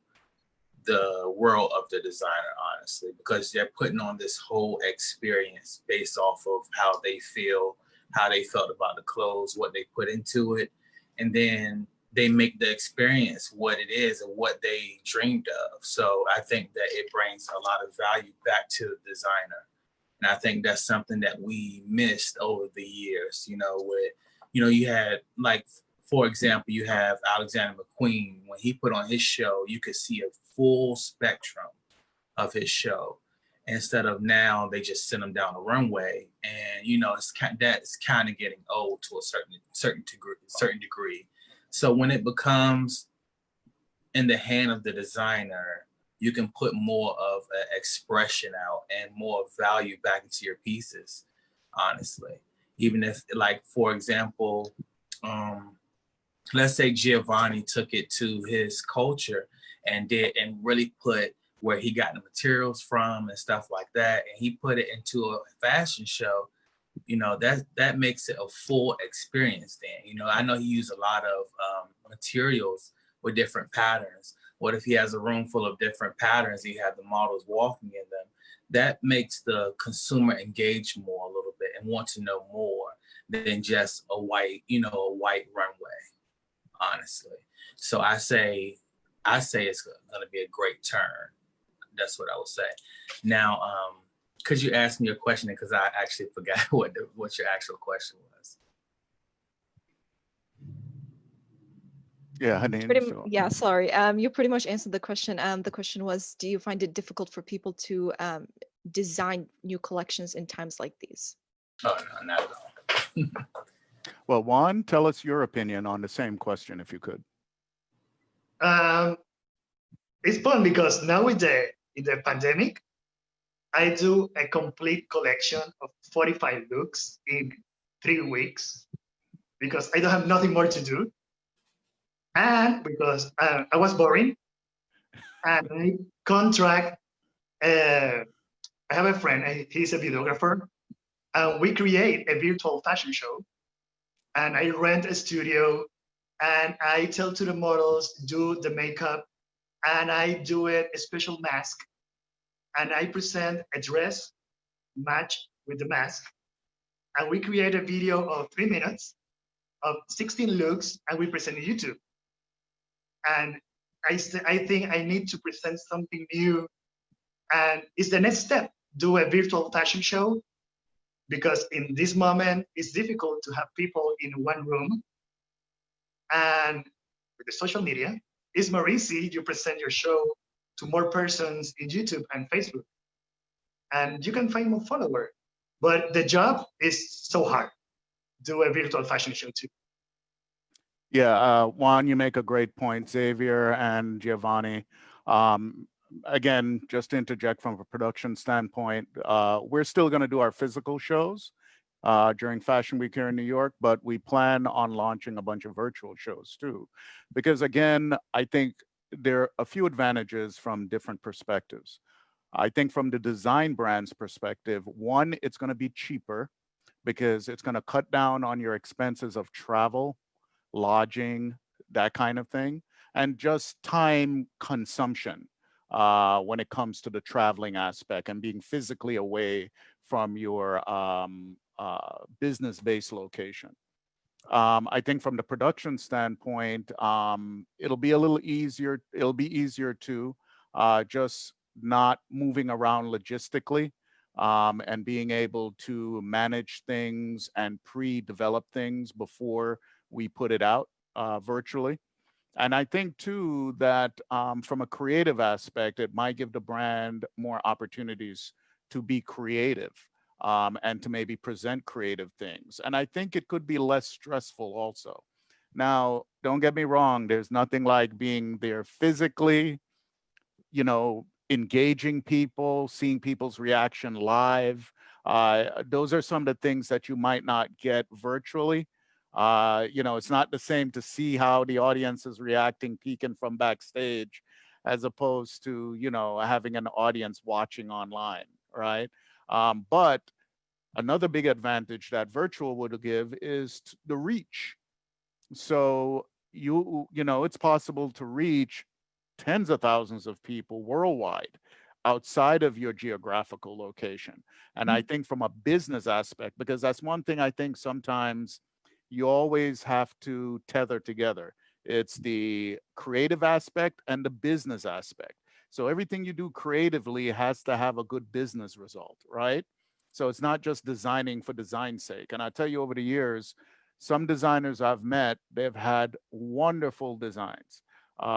S3: the world of the designer, honestly, because they're putting on this whole experience based off of how they feel, how they felt about the clothes, what they put into it. And then they make the experience what it is and what they dreamed of. So I think that it brings a lot of value back to the designer. And I think that's something that we missed over the years, with, you had like, for example, you have Alexander McQueen. When he put on his show, you could see a full spectrum of his show. Instead of now, they just send him down the runway, and it's kind of getting old to a certain degree. So when it becomes in the hand of the designer, you can put more of an expression out and more value back into your pieces. Honestly, even if, like, for example, let's say Giovanni took it to his culture and really put where he got the materials from and stuff like that, and he put it into a fashion show, that makes it a full experience then. I know he used a lot of materials with different patterns. What if he has a room full of different patterns, he had the models walking in them? That makes the consumer engage more a little bit and want to know more than just a white runway, honestly. So I say it's going to be a great turn. That's what I would say. Now, could you ask me a question? Because I actually forgot what your actual question was.
S1: Yeah, Haneen.
S6: Yeah, sorry. You pretty much answered the question. The question was, do you find it difficult for people to design new collections in times like these?
S3: Oh, no, not at all.
S1: Well, Juan, tell us your opinion on the same question, if you could.
S4: It's fun because now in the pandemic, I do a complete collection of 45 looks in 3 weeks because I don't have nothing more to do, and because I was boring, and I contract. I have a friend. He's a videographer, and we create a virtual fashion show. And I rent a studio, and I tell to the models do the makeup, and I do it a special mask, and I present a dress match with the mask, and we create a video of 3 minutes of 16 looks, and we present on YouTube. And I think I need to present something new, and it's the next step, do a virtual fashion show, because in this moment, it's difficult to have people in one room. And with the social media, it's more easy. You present your show to more persons in YouTube and Facebook, and you can find more followers. But the job is so hard. Do a virtual fashion show too.
S1: Yeah, Juan, you make a great point. Zavier and Giovanni. Again, just to interject from a production standpoint, we're still going to do our physical shows during Fashion Week here in New York, but we plan on launching a bunch of virtual shows too. Because again, I think there are a few advantages from different perspectives. I think from the design brand's perspective, one, it's going to be cheaper because it's going to cut down on your expenses of travel, lodging, that kind of thing, and just time consumption when it comes to the traveling aspect and being physically away from your business-based location. I think from the production standpoint, it'll be a little easier. It'll be easier to just not moving around logistically and being able to manage things and pre-develop things before we put it out virtually. And I think too that from a creative aspect, it might give the brand more opportunities to be creative and to maybe present creative things. And I think it could be less stressful also. Now, don't get me wrong, there's nothing like being there physically, engaging people, seeing people's reaction live. Those are some of the things that you might not get virtually. It's not the same to see how the audience is reacting, peeking from backstage, as opposed to, having an audience watching online, right? But another big advantage that virtual would give is the reach. So it's possible to reach tens of thousands of people worldwide outside of your geographical location. And I think from a business aspect, because that's one thing I think sometimes you always have to tether together. It's the creative aspect and the business aspect. So everything you do creatively has to have a good business result, right? So it's not just designing for design's sake. And I tell you, over the years, some designers I've met, they've had wonderful designs,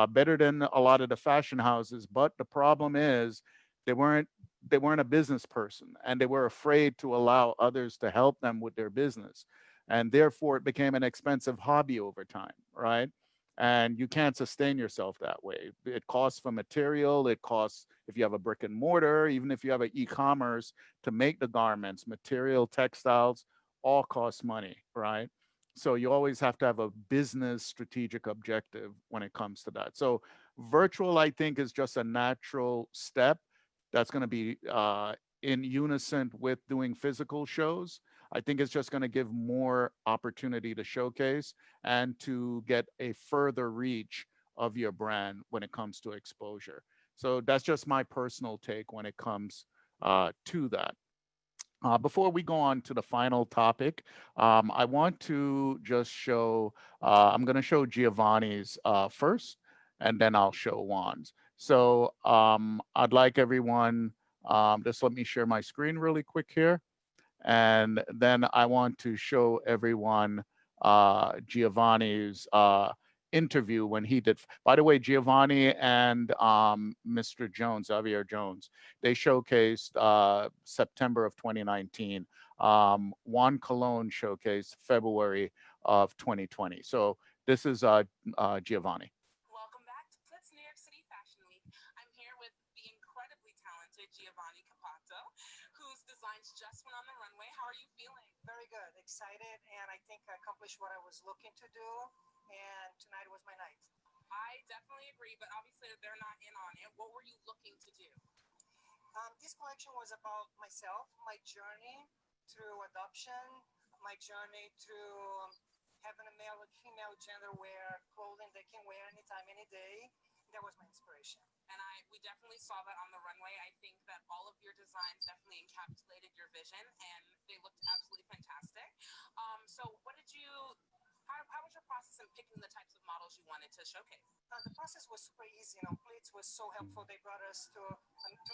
S1: better than a lot of the fashion houses. But the problem is they weren't a business person, and they were afraid to allow others to help them with their business. And therefore, it became an expensive hobby over time, right? And you can't sustain yourself that way. It costs for material, it costs if you have a brick and mortar, even if you have an e-commerce to make the garments, material, textiles, all cost money, right? So you always have to have a business strategic objective when it comes to that. So virtual, I think, is just a natural step that's going to be in unison with doing physical shows. I think it's just going to give more opportunity to showcase and to get a further reach of your brand when it comes to exposure. So that's just my personal take when it comes to that. Before we go on to the final topic, I want to just show, I'm going to show Giovanni's first, and then I'll show Juan's. So I'd like everyone, just let me share my screen really quick here. And then I want to show everyone Giovanni's interview when he did. By the way, Giovanni and Mr. Jones, Zavier Jones, they showcased September of 2019. Juan Colon showcased February of 2020. So this is Giovanni.
S8: Welcome back to PLITZS New York City Fashion Week. I'm here with the incredibly talented Giovanni Capato, whose designs just went on the runway. How are you feeling?
S10: Very good. excited, and I think I accomplished what I was looking to do, and tonight was my night.
S8: I definitely agree, but obviously they're not in on it. What were you looking to do?
S10: This collection was about myself, my journey through adoption, my journey through having a male and female gender wear clothing they can wear anytime, any day. That was my inspiration.
S8: And we definitely saw that on the runway. I think that all of your designs definitely encapsulated your vision, and they looked absolutely fantastic. So how was your process in picking the types of models you wanted to showcase?
S10: The process was super easy. PLITZS was so helpful. They brought us to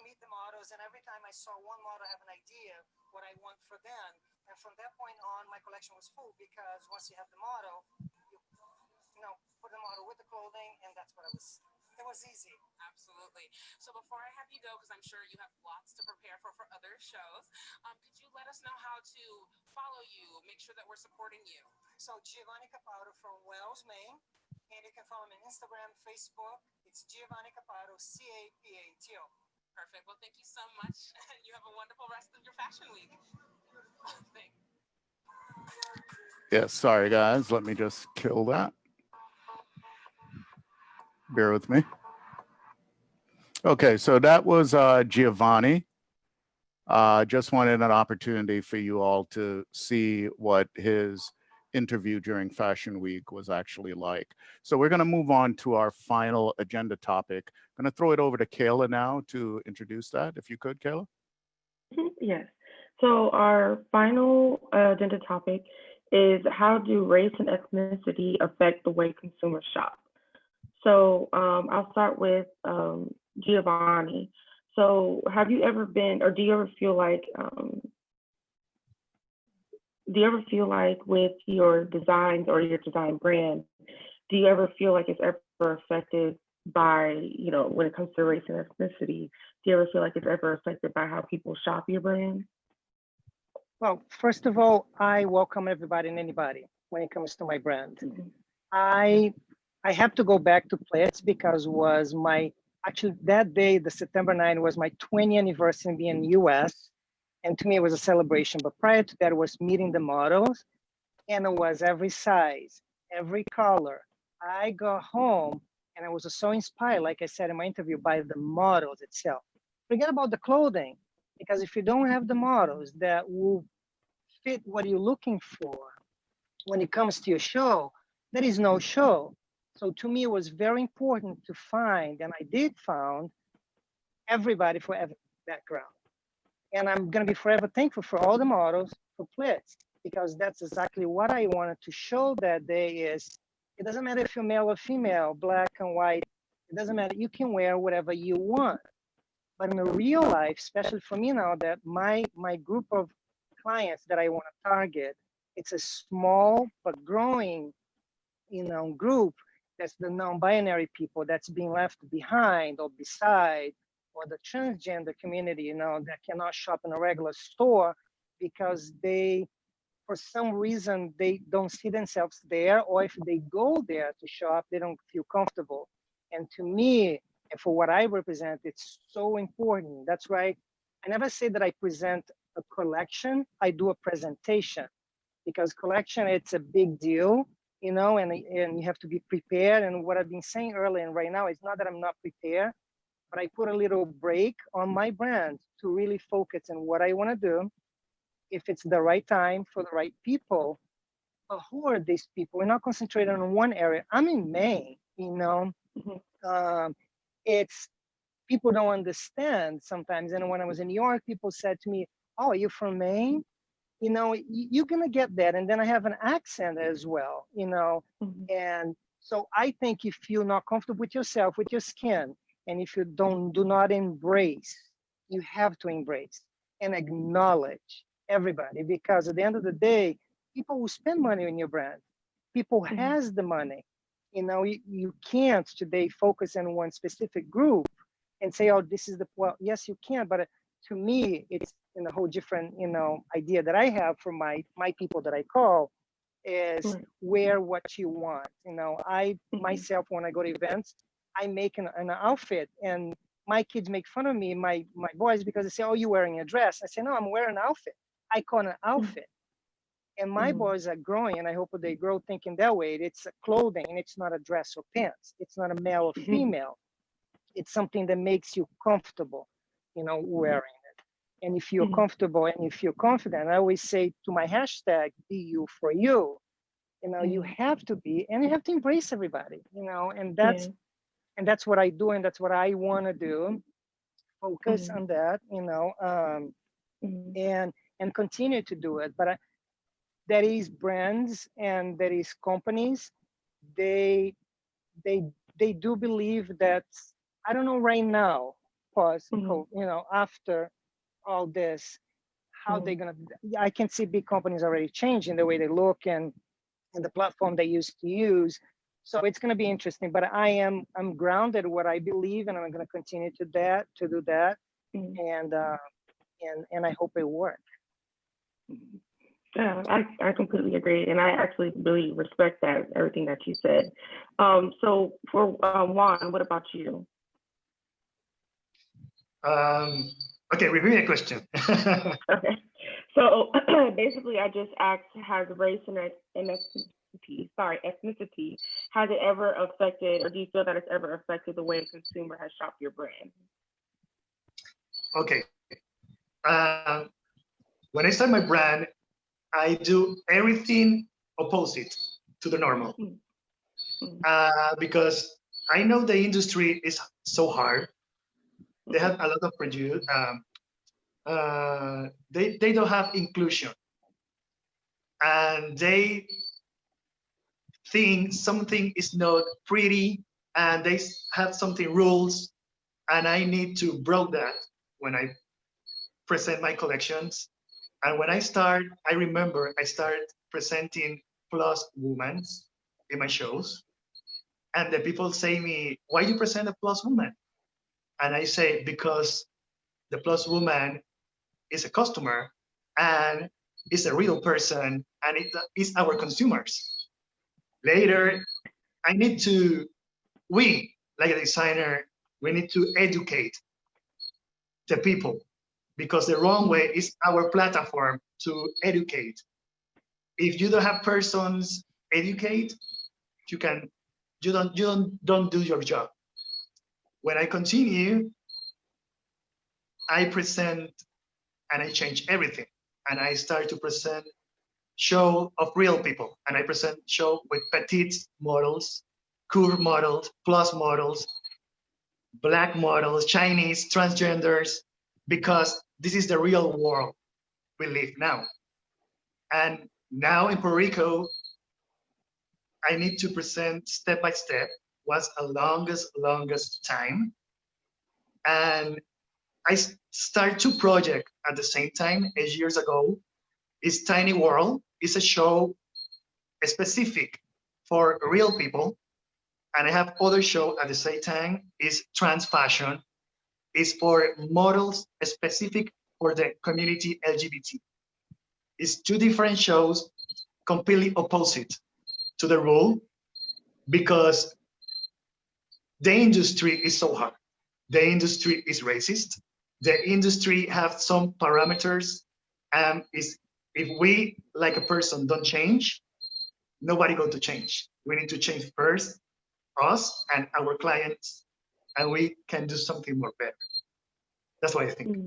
S10: meet the models, and every time I saw one model have an idea what I want for them, and from that point on, my collection was full, because once you have the model, you put the model with the clothing, and that's what it was easy.
S8: Absolutely. So before I have you go, because I'm sure you have lots to prepare for other shows, could you let us know how to follow you, make sure that we're supporting you?
S10: So Giovanni Capato from Wells, Maine, and you can follow me on Instagram, Facebook. It's Giovanni Capato, Capato.
S8: Perfect. Well, thank you so much, and you have a wonderful rest of your fashion week. Thanks.
S1: Yes, sorry guys, let me just kill that. Bear with me. Okay, so that was Giovanni. Just wanted an opportunity for you all to see what his interview during Fashion Week was actually like. So we're going to move on to our final agenda topic. I'm going to throw it over to Kayla now to introduce that, if you could, Kayla.
S5: Yes. So our final agenda topic is, how do race and ethnicity affect the way consumers shop? So I'll start with Giovanni. So have you ever been, or do you ever feel like with your designs or your design brand, do you ever feel like it's ever affected by, when it comes to race and ethnicity, do you ever feel like it's ever affected by how people shop your brand?
S2: Well, first of all, I welcome everybody and anybody when it comes to my brand. I have to go back to PLITZS because was actually that day, the September 9, was my 20th anniversary being in the US. And to me, it was a celebration. But prior to that, it was meeting the models, and it was every size, every color. I got home and I was so inspired, like I said in my interview, by the models itself. Forget about the clothing, because if you don't have the models that will fit what you're looking for when it comes to your show, there is no show. So to me, it was very important to find, and I did found, everybody for every background. And I'm going to be forever thankful for all the models for PLITZS, because that's exactly what I wanted to show that day is, it doesn't matter if you're male or female, black and white, it doesn't matter, you can wear whatever you want. But in the real life, especially for me now, that my group of clients that I want to target, it's a small but growing, group. That's the non-binary people that's being left behind or beside, or the transgender community, that cannot shop in a regular store because they, for some reason, they don't see themselves there, or if they go there to shop, they don't feel comfortable. And to me, and for what I represent, it's so important. That's right. I never say that I present a collection, I do a presentation, because collection, it's a big deal, and you have to be prepared. And what I've been saying earlier and right now, it's not that I'm not prepared, but I put a little break on my brand to really focus on what I want to do, if it's the right time for the right people. But who are these people? We're not concentrating on one area. I'm in Maine, it's, people don't understand sometimes. And when I was in New York, people said to me, oh, you're from Maine? You're going to get that. And then I have an accent as well, And so I think if you're not comfortable with yourself, with your skin, and if you do not embrace, you have to embrace and acknowledge everybody, because at the end of the day, people will spend money on your brand. People has the money. You can't today focus on one specific group and say, oh, this is well, yes, you can. But to me, it's in a whole different, idea that I have for my people that I call is wear what you want. I myself, when I go to events, I make an outfit, and my kids make fun of me, my boys, because they say, oh, you're wearing a dress. I say, no, I'm wearing an outfit. I call it an outfit. And my boys are growing, and I hope they grow thinking that way. It's a clothing, and it's not a dress or pants. It's not a male or female. It's something that makes you comfortable, wearing it. And if you're comfortable and you feel confident, I always say to my hashtag, be you for you. You have to be, and you have to embrace everybody, and that's what I do, and that's what I want to do. Focus on that, and continue to do it. But there is brands and there is companies, they do believe that, I don't know right now, after all this, how they're gonna. I can see big companies already changing the way they look and the platform they used to use. So it's going to be interesting. But I'm grounded in what I believe, and I'm going to continue to do that, and I hope it works.
S5: Yeah, I completely agree, and I actually really respect that, everything that you said. So for Juan, what about you?
S4: Okay, repeat the question.
S5: Okay, so basically, I just asked, has race and ethnicity, has it ever affected, or do you feel that it's ever affected the way a consumer has shopped your brand?
S4: Okay. When I start my brand, I do everything opposite to the normal, because I know the industry is so hard. They have a lot of prejudice. They don't have inclusion, and they think something is not pretty, and they have something rules, and I need to break that when I present my collections. And when I remember I started presenting plus women in my shows, and the people say me, why you present a plus woman? And I say, because the plus woman is a customer and is a real person, and it is our consumers. Later, we, like a designer, we need to educate the people, because the wrong way is our platform to educate. If you don't have persons educate, you don't do your job. When I continue, I present and I change everything, and I start to present show of real people, and I present show with petite models, curve models, plus models, black models, Chinese, transgenders, because this is the real world we live now. And now in Puerto Rico, I need to present step by step what's the longest time. And I start two projects at the same time 8 years ago. It's Tiny World. It's a show specific for real people. And I have other show at the same time, is Trans Fashion. It's for models specific for the community LGBT. It's two different shows, completely opposite to the rule, because the industry is so hard. The industry is racist. The industry has some parameters, and if we, like a person, don't change, nobody going to change. We need to change first, us and our clients, and we can do something more better. That's what I think.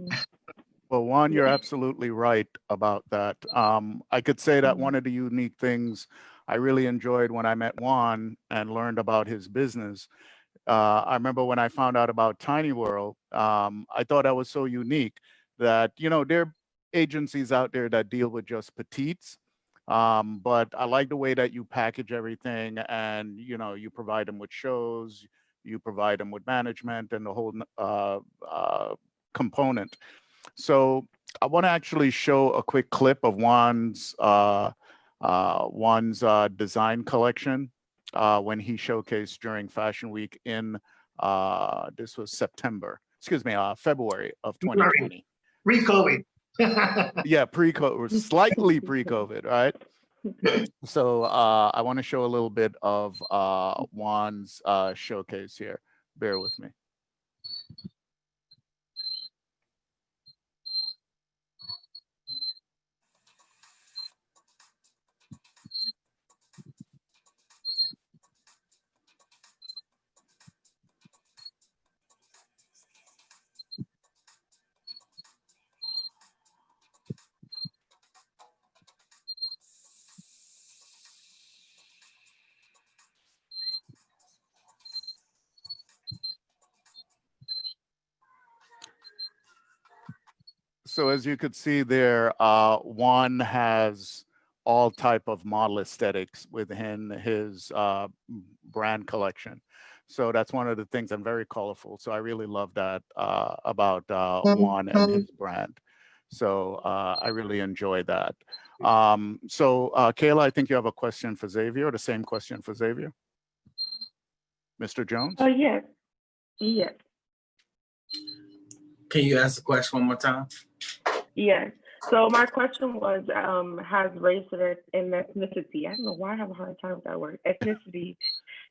S1: Well, Juan, you're absolutely right about that. I could say that one of the unique things I really enjoyed when I met Juan and learned about his business, I remember when I found out about Tiny World, I thought that was so unique that, there are agencies out there that deal with just petites, but I like the way that you package everything, and, you provide them with shows, you provide them with management and the whole component. So I want to actually show a quick clip of Juan's design collection when he showcased during Fashion Week in this was February of 2020.
S4: Pre-COVID.
S1: Yeah, pre-COVID, slightly pre-COVID, right? So I want to show a little bit of Juan's showcase here. Bear with me. So as you could see there, Juan has all type of model aesthetics within his brand collection. So that's one of the things, and very colorful. So I really love that about Juan and his brand. So I really enjoy that. Kayla, I think you have a question for Zavier, the same question for Zavier. Mr. Jones?
S5: Yes. Yes.
S3: Can you ask the question one more time?
S5: Yes. So my question was, has race and ethnicity, I don't know why I have a hard time with that word, ethnicity,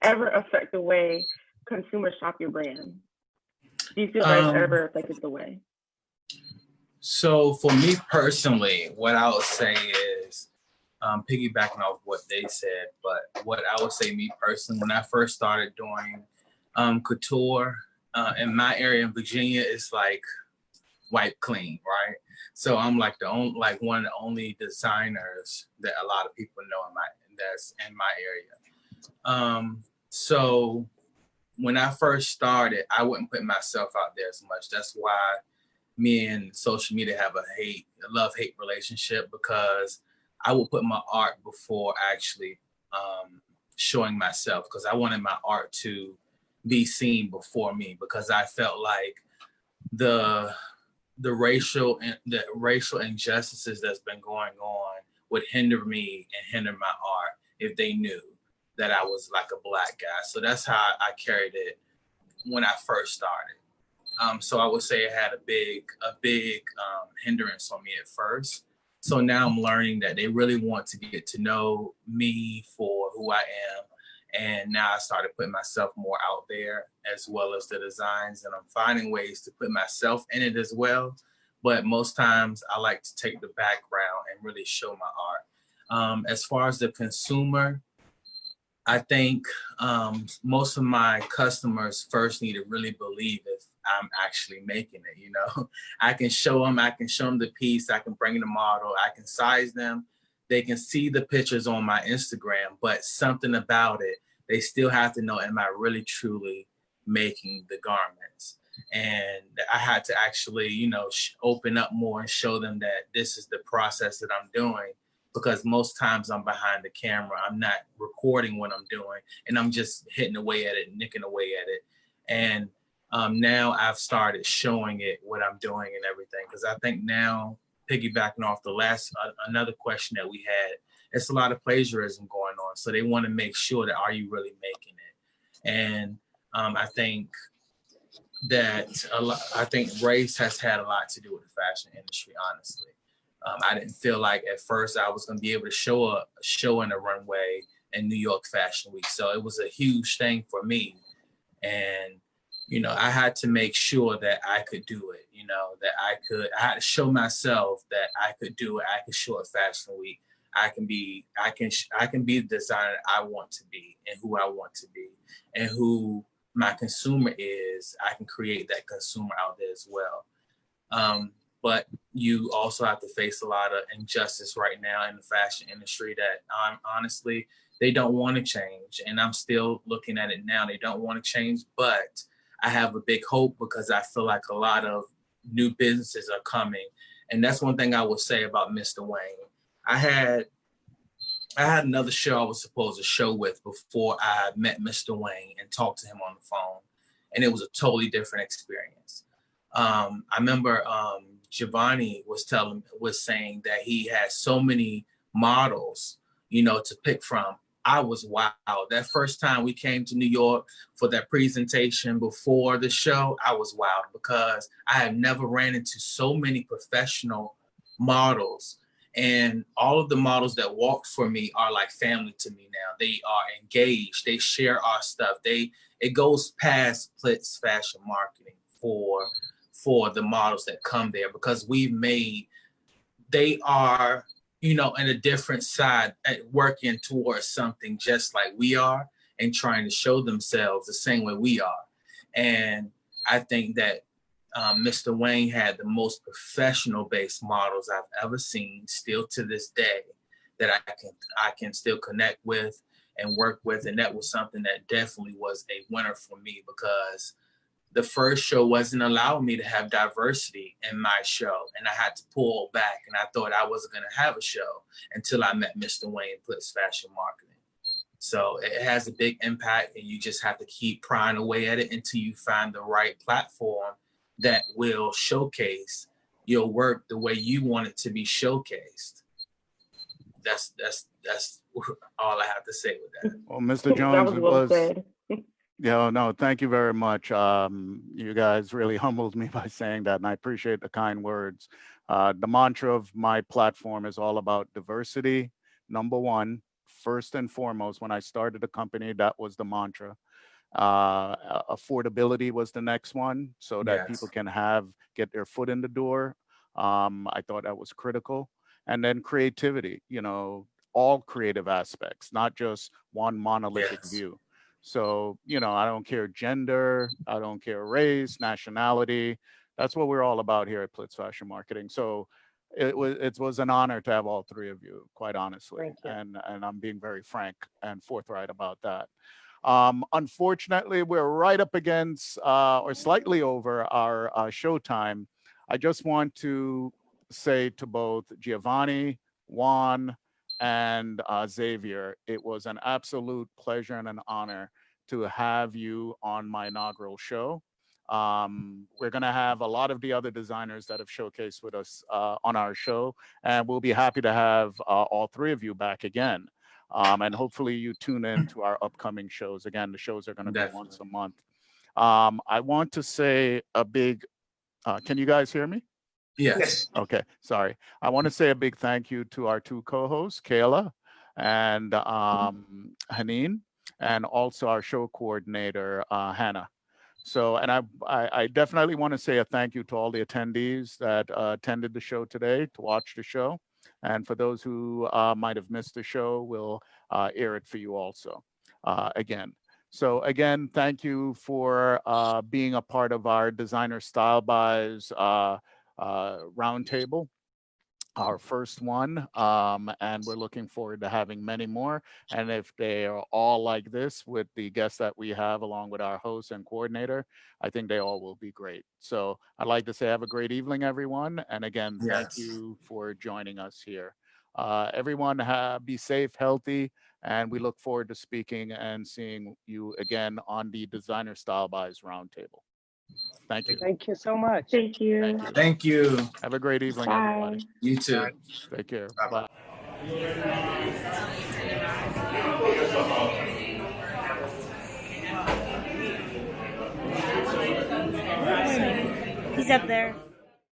S5: ever affect the way consumers shop your brand? Do you feel like it's ever affected the way?
S3: So for me personally, what I would say is, piggybacking off what they said, but what I would say me personally, when I first started doing couture in my area in Virginia, it's like wipe clean, right? So I'm like one of the only designers that a lot of people know that's in my area. So when I first started, I wouldn't put myself out there as much. That's why me and social media have a love-hate relationship, because I will put my art before actually showing myself, because I wanted my art to be seen before me, because I felt like the racial injustices that's been going on would hinder me and hinder my art if they knew that I was like a Black guy. So that's how I carried it when I first started. So I would say it had a big hindrance on me at first. So now I'm learning that they really want to get to know me for who I am. And now I started putting myself more out there, as well as the designs, and I'm finding ways to put myself in it as well. But most times I like to take the background and really show my art. As far as the consumer, I think most of my customers first need to really believe if I'm actually making it, you know. I can show them the piece, I can bring the model, I can size them. They can see the pictures on my Instagram, but something about it, they still have to know, am I really truly making the garments? And I had to actually, you know, open up more and show them that this is the process that I'm doing, because most times I'm behind the camera, I'm not recording what I'm doing, and I'm just hitting away at it, nicking away at it. And now I've started showing it what I'm doing and everything, because I think now, piggybacking off the last, another question that we had, it's a lot of plagiarism going on. So they want to make sure that, are you really making it? And I think that race has had a lot to do with the fashion industry, honestly. I didn't feel like at first I was going to be able to show in a runway in New York Fashion Week. So it was a huge thing for me. And, you know, I had to make sure that I could do it, you know, that I had to show myself that I could do it. I could show at Fashion Week. I can be the designer I want to be and who I want to be, and who my consumer is. I can create that consumer out there as well. But you also have to face a lot of injustice right now in the fashion industry that honestly, they don't want to change. And I'm still looking at it now. They don't want to change, but I have a big hope, because I feel like a lot of new businesses are coming. And that's one thing I would say about Mr. Wayne. I had another show I was supposed to show with before I met Mr. Wayne and talked to him on the phone. And it was a totally different experience. I remember Giovanni was saying that he had so many models, you know, to pick from. I was wild. That first time we came to New York for that presentation before the show, I was wild, because I have never ran into so many professional models. And all of the models that walked for me are like family to me now. They are engaged. They share our stuff. It goes past PLITZS fashion marketing for the models that come there, because they are, you know, in a different side at working towards something just like we are, and trying to show themselves the same way we are. And I think that Mr. Wayne had the most professional-based models I've ever seen, still to this day, that I can still connect with and work with. And that was something that definitely was a winner for me, because the first show wasn't allowing me to have diversity in my show, and I had to pull back, and I thought I wasn't going to have a show until I met Mr. Wayne PLITZS Fashion Marketing. So it has a big impact, and you just have to keep prying away at it until you find the right platform that will showcase your work the way you want it to be showcased. That's all I have to say with that.
S1: Well, Mr. Jones,
S5: That was well said.
S1: Yeah, no, thank you very much. You guys really humbled me by saying that, and I appreciate the kind words. The mantra of my platform is all about diversity. Number one, first and foremost, when I started the company, that was the mantra. Affordability was the next one, so that people can get their foot in the door. I thought that was critical. And then creativity, all creative aspects, not just one monolithic view. So, I don't care gender, I don't care race, nationality. That's what we're all about here at PLITZS Fashion Marketing. So it was an honor to have all three of you, quite honestly. And I'm being very frank and forthright about that. Unfortunately, we're right up against or slightly over our show time. I just want to say to both Giovanni, Juan, and Zavier, it was an absolute pleasure and an honor to have you on my inaugural show. We're going to have a lot of the other designers that have showcased with us on our show, and we'll be happy to have all three of you back again. And hopefully you tune in to our upcoming shows. Again, the shows are going to be once a month. I want to say a big, can you guys hear me?
S3: Yes.
S1: Okay, sorry. I want to say a big thank you to our two co-hosts, Kayla and Haneen, and also our show coordinator, Hannah. So, and I definitely want to say a thank you to all the attendees that attended the show today to watch the show. And for those who might have missed the show, we'll air it for you also again. So again, thank you for being a part of our Designer Style Buys roundtable, our first one, and we're looking forward to having many more. And if they are all like this with the guests that we have along with our host and coordinator, I think they all will be great. So I'd like to say have a great evening, everyone. And again, thank you for joining us here. Everyone be safe, healthy, and we look forward to speaking and seeing you again on the Designer Style Buys roundtable. Thank you.
S2: Thank you so much.
S5: Thank you.
S1: Thank you.
S3: Thank you.
S1: Have a great evening,
S5: Bye.
S1: everybody.
S3: You too.
S1: Take care.
S3: Bye-bye.
S11: He's up there.